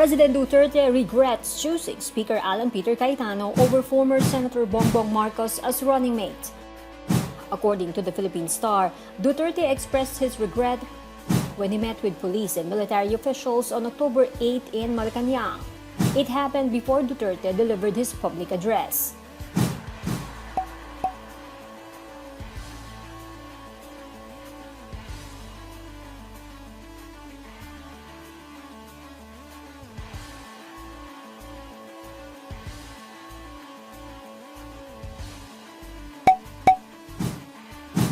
President Duterte regrets choosing Speaker Alan Peter Cayetano over former Senator Bongbong Marcos as running mate. According to the Philippine Star, Duterte expressed his regret when he met with police and military officials on October 8 in Malacanang. It happened before Duterte delivered his public address.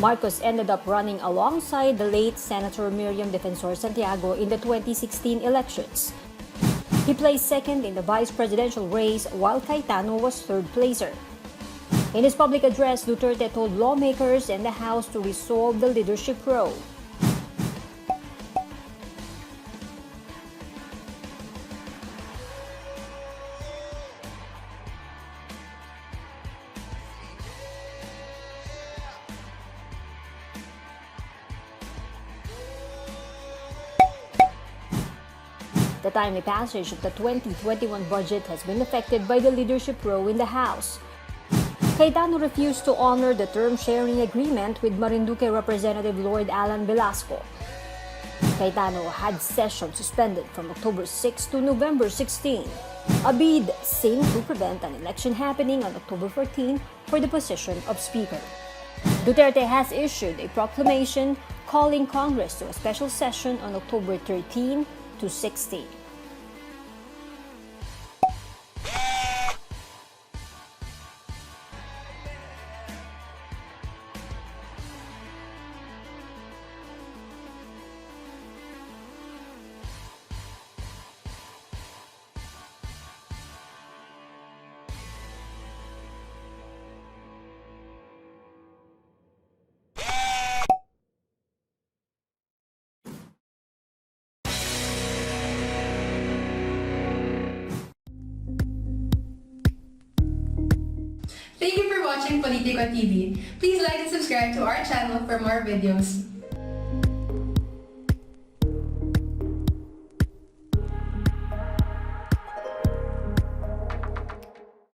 Marcos ended up running alongside the late Senator Miriam Defensor Santiago in the 2016 elections. He placed second in the vice presidential race while Cayetano was third placer. In his public address, Duterte told lawmakers and the House to resolve the leadership row. The timely passage of the 2021 budget has been affected by the leadership row in the House. Cayetano refused to honor the term-sharing agreement with Marinduque Representative Lord Alan Velasco. Cayetano had session suspended from October 6 to November 16, a bid seen to prevent an election happening on October 14 for the position of Speaker. Duterte has issued a proclamation calling Congress to a special session on October 13 to 16. Thank you for watching Politiko TV. Please like and subscribe to our channel for more videos.